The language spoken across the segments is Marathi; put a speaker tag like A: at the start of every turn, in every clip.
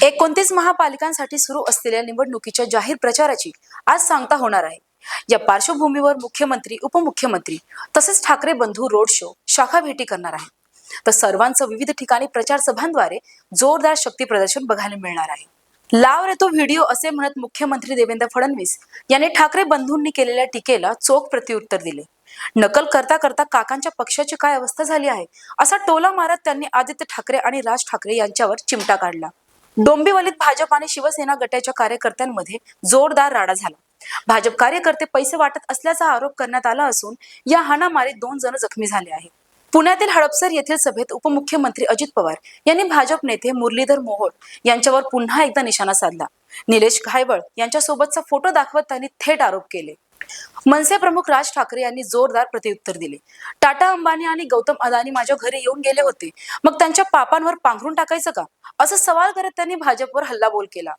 A: 29 महापालिकांसाठी सुरू असलेल्या निवडणुकीच्या जाहीर प्रचाराची आज सांगता होणार आहे। या पार्श्वभूमीवर मुख्यमंत्री, उपमुख्यमंत्री तसेच ठाकरे बंधू रोड शो, शाखा भेटी करणार आहेत। तर सर्वांचं विविध ठिकाणी प्रचार सभांद्वारे जोरदार शक्ती प्रदर्शन बघायला मिळणार आहे। लाव रे तो व्हिडिओ असे म्हणत मुख्यमंत्री देवेंद्र फडणवीस यांनी ठाकरे बंधूंनी केलेल्या टीकेला चोख प्रत्युत्तर दिले। नकल करता करता काकांच्या पक्षाची काय अवस्था झाली आहे असा टोला मारत त्यांनी आदित्य ठाकरे आणि राज ठाकरे यांच्यावर चिमटा काढला। डोंबिवलीत भाजप आणि शिवसेना गटाच्या कार्यकर्त्यांमध्ये जोरदार राडा झाला। भाजप कार्यकर्ते पैसे वाटत असल्याचा आरोप करण्यात आला असून या हाणामारीत 2 जण जखमी झाले आहेत। पुण्यातील हडपसर येथील सभेत उपमुख्यमंत्री अजित पवार यांनी भाजप नेते मुरलीधर मोहोळ यांच्यावर पुन्हा एकदा निशाणा साधला। निलेश घायवळ यांच्यासोबतचा फोटो दाखवत त्यांनी थेट आरोप केले। मनसे प्रमुख राज ठाकरे यांनी जोरदार प्रत्युत्तर दिले। टाटा, अंबानी आणि गौतम अदानी माझ्या घरी येऊन गेले होते, मग त्यांच्या पापांवर पांघरून टाकायचं का, असं सवाल करत त्यांनी भाजपवर हल्लाबोल केला।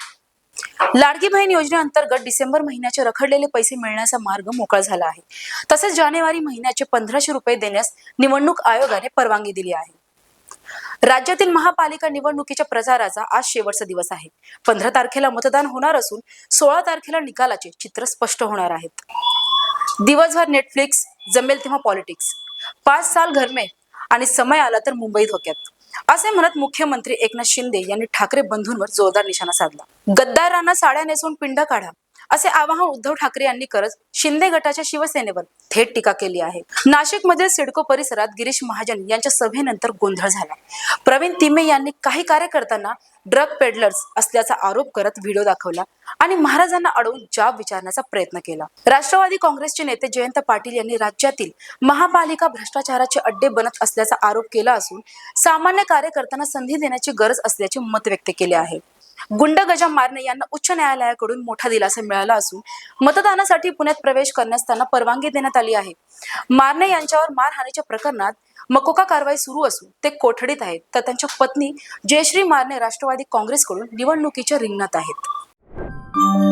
A: लाडकी बहीण योजनेअंतर्गत डिसेंबर महिन्याचे रखडलेले पैसे मिळण्याचा मार्ग मोकळा झाला आहे। तसेच जानेवारी महिन्याचे 1500 रुपये देण्यास निवडणूक आयोगाने परवानगी दिली आहे। राज्यातील महापालिका निवडणुकीच्या प्रचाराचा आज शेवटचा दिवस आहे। 15 तारखेला मतदान होणार असून 16 तारखेला निकालाचे चित्र स्पष्ट होणार आहेत। दिवसभर नेटफ्लिक्स, जमेल तेव्हा पॉलिटिक्स, 5 साल घर में आणि समय आला तर मुंबई धोक्यात, असे म्हणत मुख्यमंत्री एकनाथ शिंदे यांनी ठाकरे बंधूंवर जोरदार निशाणा साधला। गद्दारांना साड्या नेसून पिंड काढा असे आवाहन उद्धव ठाकरे यांनी करत शिंदे गटाच्या शिवसेनेवर थेट टीका केली आहे। नाशिकमधील सिडको परिसरात गिरीश महाजन यांच्या सभेनंतर गोंधळ झाला। प्रवीण तिमे यांनी काही कार्यकर्त्यांना ड्रग पेडलर्स असल्याचा आरोप करत व्हिडिओ दाखवला आणि महाराजांना अडवून जाब विचारण्याचा प्रयत्न केला। राष्ट्रवादी काँग्रेसचे नेते जयंत पाटील यांनी राज्यातील महापालिका भ्रष्टाचाराचे अड्डे बनत असल्याचा आरोप केला असून सामान्य कार्यकर्त्यांना संधी देण्याची गरज असल्याचे मत व्यक्त केले आहे। गुंड गजा मारणे यांना उच्च न्यायालयाकडून मोठा दिलासा मिळाला असून मतदानासाठी पुण्यात प्रवेश करण्यास त्यांना परवानगी देण्यात आली आहे। मारणे यांच्यावर मारहाणीच्या प्रकरणात मकोका कारवाई सुरू असून ते कोठडीत आहेत, तर त्यांच्या पत्नी जयश्री मारणे राष्ट्रवादी काँग्रेसकडून निवडणुकीच्या रिंगणात आहेत।